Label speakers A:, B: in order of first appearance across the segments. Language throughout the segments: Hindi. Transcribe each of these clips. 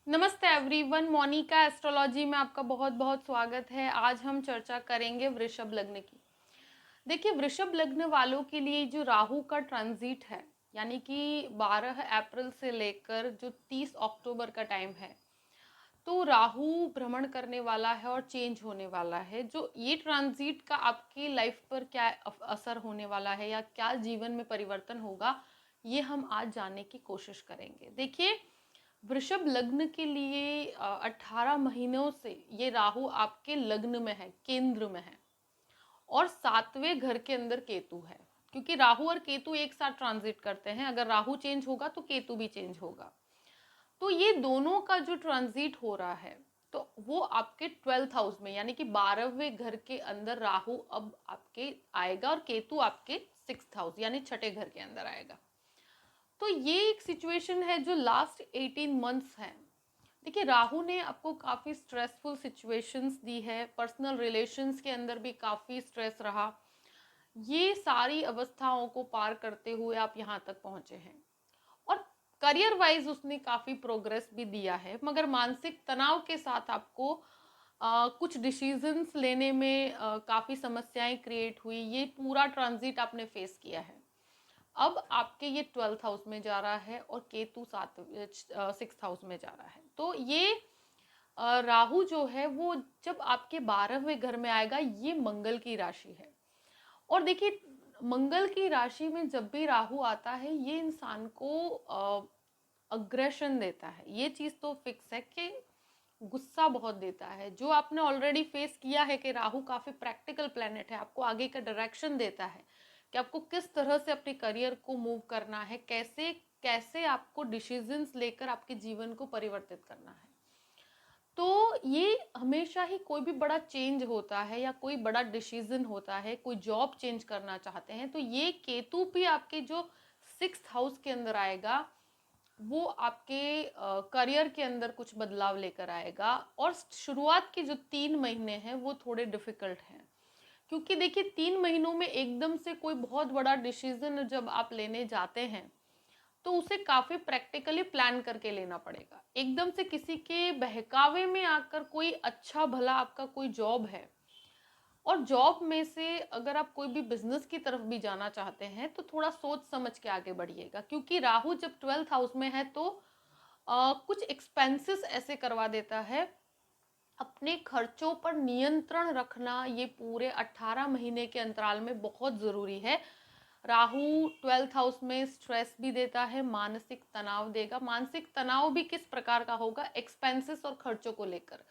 A: नमस्ते एवरीवन, मोनिका एस्ट्रोलॉजी में आपका बहुत बहुत स्वागत है। आज हम चर्चा करेंगे वृषभ लग्न की। देखिए, वृषभ लग्न वालों के लिए जो राहु का ट्रांजिट है, यानी कि 12 अप्रैल से लेकर जो 30 अक्टूबर का टाइम है, तो राहु भ्रमण करने वाला है और चेंज होने वाला है। जो ये ट्रांजिट का आपकी लाइफ पर क्या असर होने वाला है या क्या जीवन में परिवर्तन होगा, ये हम आज जानने की कोशिश करेंगे। देखिए, वृषभ लग्न के लिए 18 महीनों से ये राहु आपके लग्न में है, केंद्र में है, और 7वें घर के अंदर केतु है। क्योंकि राहु और केतु एक साथ ट्रांजिट करते हैं, अगर राहु चेंज होगा तो केतु भी चेंज होगा। तो ये दोनों का जो ट्रांजिट हो रहा है, तो वो आपके 12th हाउस में, यानी कि 12वें घर के अंदर राहु अब आपके आएगा और केतु आपके 6th हाउस यानी छठे घर के अंदर आएगा। तो ये एक सिचुएशन है जो लास्ट 18 मंथ्स है। देखिए, राहु ने आपको काफ़ी स्ट्रेसफुल सिचुएशंस दी है, पर्सनल रिलेशंस के अंदर भी काफ़ी स्ट्रेस रहा। ये सारी अवस्थाओं को पार करते हुए आप यहाँ तक पहुँचे हैं, और करियर वाइज उसने काफ़ी प्रोग्रेस भी दिया है, मगर मानसिक तनाव के साथ आपको कुछ डिसीजंस लेने में काफ़ी समस्याएं क्रिएट हुई। ये पूरा ट्रांजिट आपने फेस किया है। अब आपके ये 12th हाउस में जा रहा है और केतु 6th हाउस में जा रहा है। तो ये राहु जो है वो जब आपके 12वें घर में आएगा, ये मंगल की राशि है। और देखिए, मंगल की राशि में जब भी राहु आता है, ये इंसान को अग्रेशन देता है। ये चीज़ तो फिक्स है कि गुस्सा बहुत देता है। जो आपने ऑलरेडी फेस किया है कि राहु काफ़ी प्रैक्टिकल प्लेनेट है, आपको आगे का डायरेक्शन देता है कि आपको किस तरह से अपने करियर को मूव करना है, कैसे कैसे आपको डिसीजंस लेकर आपके जीवन को परिवर्तित करना है। तो ये हमेशा ही कोई भी बड़ा चेंज होता है या कोई बड़ा डिसीजन होता है, कोई जॉब चेंज करना चाहते हैं, तो ये केतु भी आपके जो 6th हाउस के अंदर आएगा, वो आपके करियर के अंदर कुछ बदलाव लेकर आएगा। और शुरुआत के जो 3 महीने हैं वो थोड़े डिफिकल्ट हैं, क्योंकि देखिए, 3 महीनों में एकदम से कोई बहुत बड़ा डिसीजन जब आप लेने जाते हैं, तो उसे काफी प्रैक्टिकली प्लान करके लेना पड़ेगा। एकदम से किसी के बहकावे में आकर कोई अच्छा भला आपका कोई जॉब है, और जॉब में से अगर आप कोई भी बिजनेस की तरफ भी जाना चाहते हैं, तो थोड़ा सोच समझ के आगे बढ़िएगा। क्योंकि राहु जब 12th हाउस में है, तो कुछ एक्सपेंसेस ऐसे करवा देता है। अपने खर्चों पर नियंत्रण रखना ये पूरे 18 महीने के अंतराल में बहुत ज़रूरी है। राहु 12th हाउस में स्ट्रेस भी देता है, मानसिक तनाव देगा। मानसिक तनाव भी किस प्रकार का होगा? एक्सपेंसेस और खर्चों को लेकर।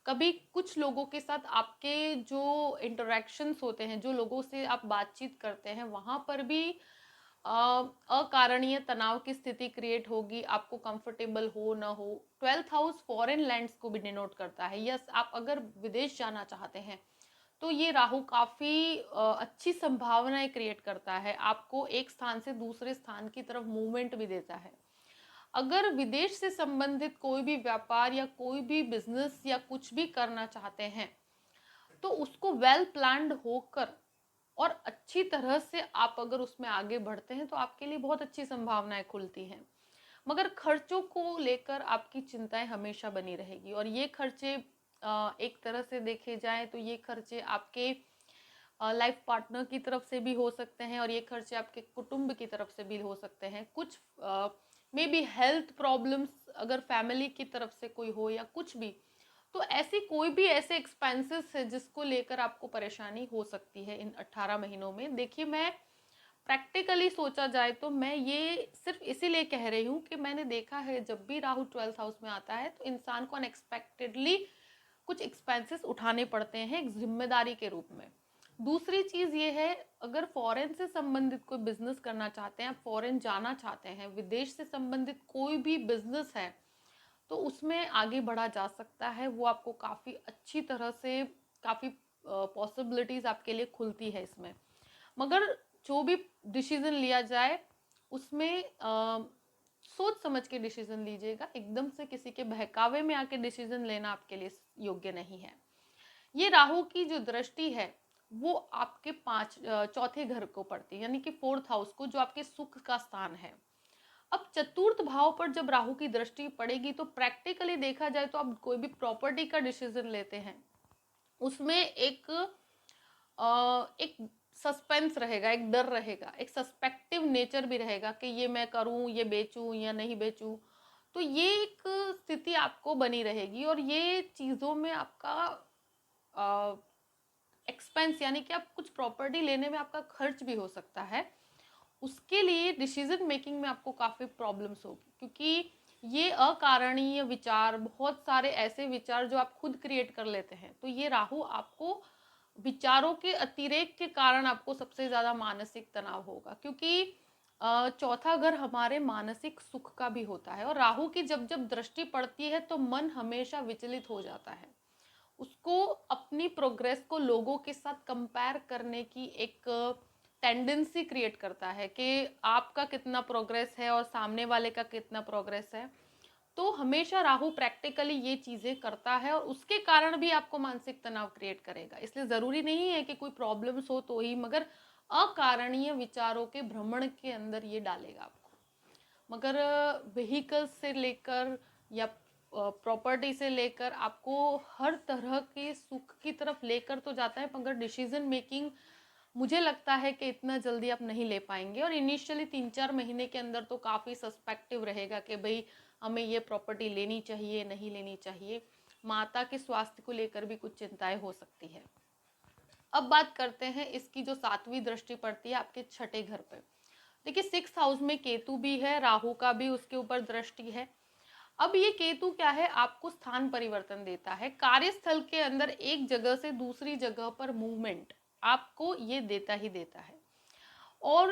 A: कभी कुछ लोगों के साथ आपके जो इंटरेक्शंस होते हैं, जो लोगों से आप बातचीत करते हैं, वहाँ पर भी अकारणीय तनाव की स्थिति क्रिएट होगी, आपको कंफर्टेबल हो ना हो। 12th हाउस फॉरेन लैंड्स को भी डिनोट करता है। यस, आप अगर विदेश जाना चाहते हैं, तो ये राहु काफ़ी अच्छी संभावनाएं क्रिएट करता है, आपको एक स्थान से दूसरे स्थान की तरफ मूवमेंट भी देता है। अगर विदेश से संबंधित कोई भी व्यापार या कोई भी बिजनेस या कुछ भी करना चाहते हैं, तो उसको वेल प्लान्ड होकर और अच्छी तरह से आप अगर उसमें आगे बढ़ते हैं, तो आपके लिए बहुत अच्छी संभावनाएं खुलती हैं। मगर खर्चों को लेकर आपकी चिंताएं हमेशा बनी रहेगी, और ये खर्चे एक तरह से देखे जाए तो ये खर्चे आपके लाइफ पार्टनर की तरफ से भी हो सकते हैं, और ये खर्चे आपके कुटुंब की तरफ से भी हो सकते हैं। कुछ मे बी हेल्थ प्रॉब्लम्स अगर फैमिली की तरफ से कोई हो या कुछ भी, तो ऐसी कोई भी ऐसे एक्सपेंसेस है जिसको लेकर आपको परेशानी हो सकती है इन 18 महीनों में। देखिए, मैं प्रैक्टिकली सोचा जाए तो मैं ये सिर्फ इसीलिए कह रही हूँ कि मैंने देखा है जब भी राहु 12th हाउस में आता है, तो इंसान को अनएक्सपेक्टेडली कुछ एक्सपेंसेस उठाने पड़ते हैं एक जिम्मेदारी के रूप में। दूसरी चीज ये है, अगर फॉरेन से संबंधित कोई बिजनेस करना चाहते हैं, आप फॉरेन जाना चाहते हैं, विदेश से संबंधित कोई भी बिजनेस है, तो उसमें आगे बढ़ा जा सकता है। वो आपको काफ़ी अच्छी तरह से, काफ़ी पॉसिबिलिटीज़ आपके लिए खुलती है इसमें। मगर जो भी डिसीजन लिया जाए, उसमें सोच समझ के डिसीजन लीजिएगा। एकदम से किसी के बहकावे में आके डिसीजन लेना आपके लिए योग्य नहीं है। ये राहु की जो दृष्टि है, वो आपके चौथे घर को पड़ती है, यानी कि 4th हाउस को, जो आपके सुख का स्थान है। अब चतुर्थ भाव पर जब राहु की दृष्टि पड़ेगी तो प्रैक्टिकली देखा जाए तो आप कोई भी प्रॉपर्टी का डिसीजन लेते हैं उसमें एक सस्पेंस रहेगा, एक डर रहेगा, एक सस्पेक्टिव नेचर भी रहेगा कि ये मैं करूं, ये बेचूं या नहीं बेचूं। तो ये एक स्थिति आपको बनी रहेगी और ये चीज़ों में आपका एक्सपेंस यानी कि आप कुछ प्रॉपर्टी लेने में आपका खर्च भी हो सकता है। उसके लिए डिसीजन मेकिंग में आपको काफ़ी प्रॉब्लम्स होगी, क्योंकि ये अकारणीय विचार, बहुत सारे ऐसे विचार जो आप खुद क्रिएट कर लेते हैं, तो ये राहु आपको विचारों के अतिरेक के कारण आपको सबसे ज़्यादा मानसिक तनाव होगा, क्योंकि चौथा घर हमारे मानसिक सुख का भी होता है और राहु की जब जब दृष्टि पड़ती है तो मन हमेशा विचलित हो जाता है। उसको अपनी प्रोग्रेस को लोगों के साथ कंपेयर करने की एक टेंडेंसी क्रिएट करता है कि आपका कितना प्रोग्रेस है और सामने वाले का कितना प्रोग्रेस है। तो हमेशा राहु प्रैक्टिकली ये चीज़ें करता है और उसके कारण भी आपको मानसिक तनाव क्रिएट करेगा। इसलिए ज़रूरी नहीं है कि कोई प्रॉब्लम्स हो तो ही, मगर अकारणीय विचारों के भ्रमण के अंदर ये डालेगा आपको। मगर व्हीकल्स से लेकर या प्रॉपर्टी से लेकर आपको हर तरह के सुख की तरफ लेकर तो जाता है, मगर डिसीजन मेकिंग मुझे लगता है कि इतना जल्दी आप नहीं ले पाएंगे और इनिशियली 3-4 महीने के अंदर तो काफ़ी सस्पेक्टिव रहेगा कि भाई हमें ये प्रॉपर्टी लेनी चाहिए, नहीं लेनी चाहिए। माता के स्वास्थ्य को लेकर भी कुछ चिंताएं हो सकती है। अब बात करते हैं इसकी जो 7वीं दृष्टि पड़ती है आपके छठे घर पे। देखिए 6th हाउस में केतु भी है, राहु का भी उसके ऊपर दृष्टि है। अब ये केतु क्या है, आपको स्थान परिवर्तन देता है, कार्यस्थल के अंदर एक जगह से दूसरी जगह पर मूवमेंट आपको ये देता ही देता है। और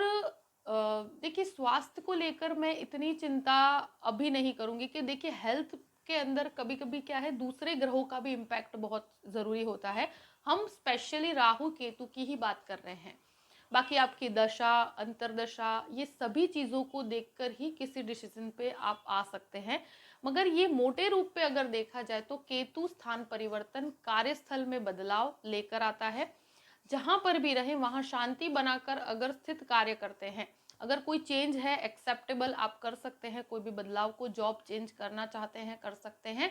A: देखिए स्वास्थ्य को लेकर मैं इतनी चिंता अभी नहीं करूंगी कि देखिए हेल्थ के अंदर कभी कभी क्या है, दूसरे ग्रहों का भी इम्पैक्ट बहुत ज़रूरी होता है। हम स्पेशली राहु केतु की ही बात कर रहे हैं। बाकी आपकी दशा, अंतरदशा, ये सभी चीज़ों को देखकर ही किसी डिसीजन पे आप आ सकते हैं। मगर ये मोटे रूप पे अगर देखा जाए तो केतु स्थान परिवर्तन, कार्यस्थल में बदलाव लेकर आता है। जहां पर भी रहे वहां शांति बनाकर अगर स्थित कार्य करते हैं, अगर कोई चेंज है एक्सेप्टेबल आप कर सकते हैं, कोई भी बदलाव को, जॉब चेंज करना चाहते हैं कर सकते हैं।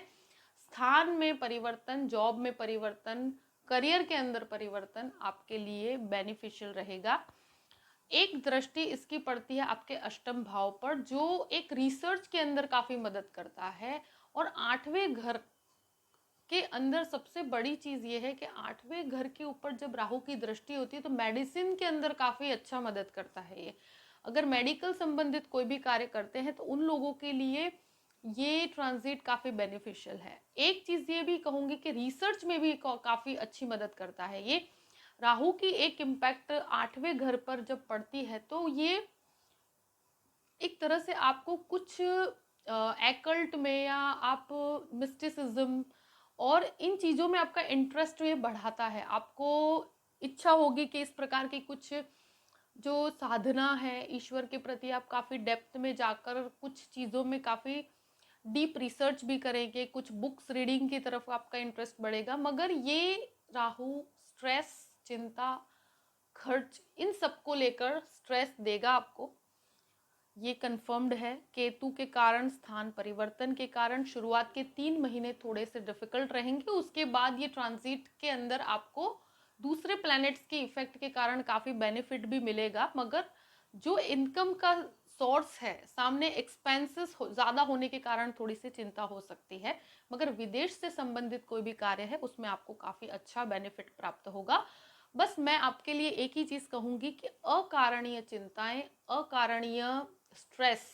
A: स्थान में परिवर्तन, जॉब में परिवर्तन, करियर के अंदर परिवर्तन आपके लिए बेनिफिशियल रहेगा। एक दृष्टि इसकी पड़ती है आपके अष्टम भाव पर, जो एक रिसर्च के अंदर काफी मदद करता है। और 8वें घर के अंदर सबसे बड़ी चीज ये है कि 8वें घर के ऊपर जब राहु की दृष्टि होती है तो मेडिसिन के अंदर काफी अच्छा मदद करता है ये। अगर मेडिकल संबंधित कोई भी कार्य करते हैं तो उन लोगों के लिए ये ट्रांजिट काफी बेनिफिशियल है। एक चीज ये भी कहूंगी कि रिसर्च में भी काफी अच्छी मदद करता है ये। राहु की एक इम्पैक्ट 8वें घर पर जब पड़ती है तो ये एक तरह से आपको कुछ एकल्ट में या आप मिस्टिसिज्म और इन चीज़ों में आपका इंटरेस्ट ये बढ़ाता है। आपको इच्छा होगी कि इस प्रकार की कुछ जो साधना है ईश्वर के प्रति, आप काफ़ी डेप्थ में जाकर कुछ चीज़ों में काफ़ी डीप रिसर्च भी करेंगे, कुछ बुक्स रीडिंग की तरफ आपका इंटरेस्ट बढ़ेगा। मगर ये राहु स्ट्रेस, चिंता, खर्च, इन सबको लेकर स्ट्रेस देगा आपको, ये कंफर्म्ड है। केतु के कारण, स्थान परिवर्तन के कारण शुरुआत के 3 महीने थोड़े से डिफिकल्ट रहेंगे, उसके बाद ये ट्रांजिट के अंदर आपको दूसरे प्लैनेट्स के इफेक्ट के कारण काफ़ी बेनिफिट भी मिलेगा। मगर जो इनकम का सोर्स है सामने, एक्सपेंसेस ज़्यादा होने के कारण थोड़ी सी चिंता हो सकती है। मगर विदेश से संबंधित कोई भी कार्य है उसमें आपको काफ़ी अच्छा बेनिफिट प्राप्त होगा। बस मैं आपके लिए एक ही चीज़ कहूँगी कि अकारणीय चिंताएं, अकारणीय स्ट्रेस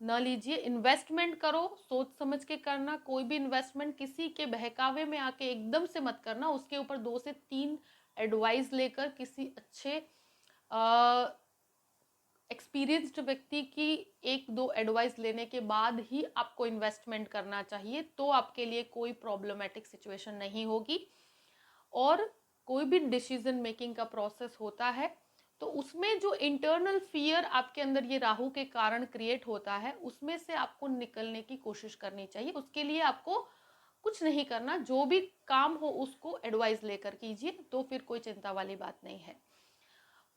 A: न लीजिए। इन्वेस्टमेंट करो, सोच समझ के करना। कोई भी इन्वेस्टमेंट किसी के बहकावे में आके एकदम से मत करना, उसके ऊपर 2 से 3 एडवाइस लेकर किसी अच्छे एक्सपीरियंस्ड व्यक्ति की 1-2 एडवाइस लेने के बाद ही आपको इन्वेस्टमेंट करना चाहिए, तो आपके लिए कोई प्रॉब्लमेटिक सिचुएशन नहीं होगी। और कोई भी डिसीजन मेकिंग का प्रोसेस होता है तो उसमें जो इंटरनल फियर आपके अंदर ये राहु के कारण क्रिएट होता है, उसमें से आपको निकलने की कोशिश करनी चाहिए। उसके लिए आपको कुछ नहीं करना, जो भी काम हो उसको एडवाइस लेकर कीजिए, तो फिर कोई चिंता वाली बात नहीं है।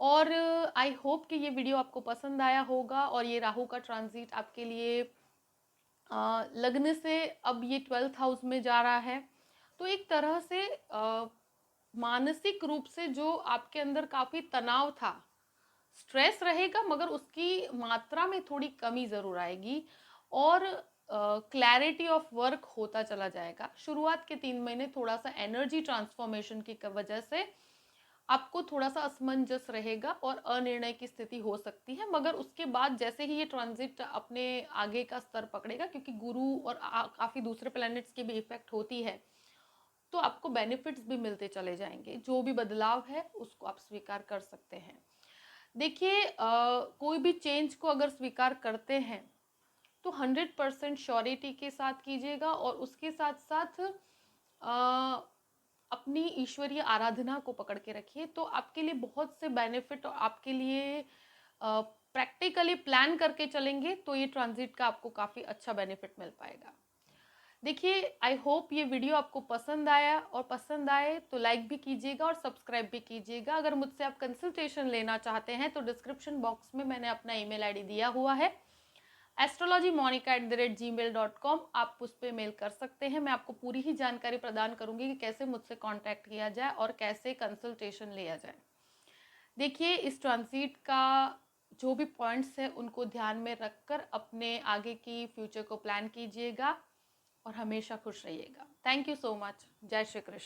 A: और आई होप कि ये वीडियो आपको पसंद आया होगा और ये राहु का ट्रांजिट आपके लिए लग्न से अब ये 12th हाउस में जा रहा है, तो एक तरह से मानसिक रूप से जो आपके अंदर काफ़ी तनाव था, स्ट्रेस रहेगा, मगर उसकी मात्रा में थोड़ी कमी ज़रूर आएगी और क्लैरिटी ऑफ वर्क होता चला जाएगा। शुरुआत के 3 महीने थोड़ा सा एनर्जी ट्रांसफॉर्मेशन की वजह से आपको थोड़ा सा असमंजस रहेगा और अनिर्णय की स्थिति हो सकती है, मगर उसके बाद जैसे ही ये ट्रांजिट अपने आगे का स्तर पकड़ेगा, क्योंकि गुरु और काफ़ी दूसरे प्लैनेट्स की भी इफेक्ट होती है, तो आपको बेनिफिट्स भी मिलते चले जाएंगे। जो भी बदलाव है उसको आप स्वीकार कर सकते हैं। देखिए, कोई भी चेंज को अगर स्वीकार करते हैं तो 100% श्योरिटी के साथ कीजिएगा और उसके साथ साथ अपनी ईश्वरीय आराधना को पकड़ के रखिए, तो आपके लिए बहुत से बेनिफिट और आपके लिए प्रैक्टिकली प्लान करके चलेंगे तो ये ट्रांजिट का आपको काफ़ी अच्छा बेनिफिट मिल पाएगा। देखिए, आई होप ये वीडियो आपको पसंद आया, और पसंद आए तो लाइक भी कीजिएगा और सब्सक्राइब भी कीजिएगा। अगर मुझसे आप कंसल्टेशन लेना चाहते हैं तो डिस्क्रिप्शन बॉक्स में मैंने अपना ईमेल आईडी दिया हुआ है, astrologymonica@gmail.com। आप उस पर मेल कर सकते हैं। मैं आपको पूरी ही जानकारी प्रदान करूंगी कि कैसे मुझसे कांटेक्ट किया जाए और कैसे कंसल्टेशन लिया जाए। देखिए, इस ट्रांजिट का जो भी पॉइंट्स है उनको ध्यान में रखकर अपने आगे की फ्यूचर को प्लान कीजिएगा और हमेशा खुश रहिएगा। Thank you so much. जय श्री कृष्ण।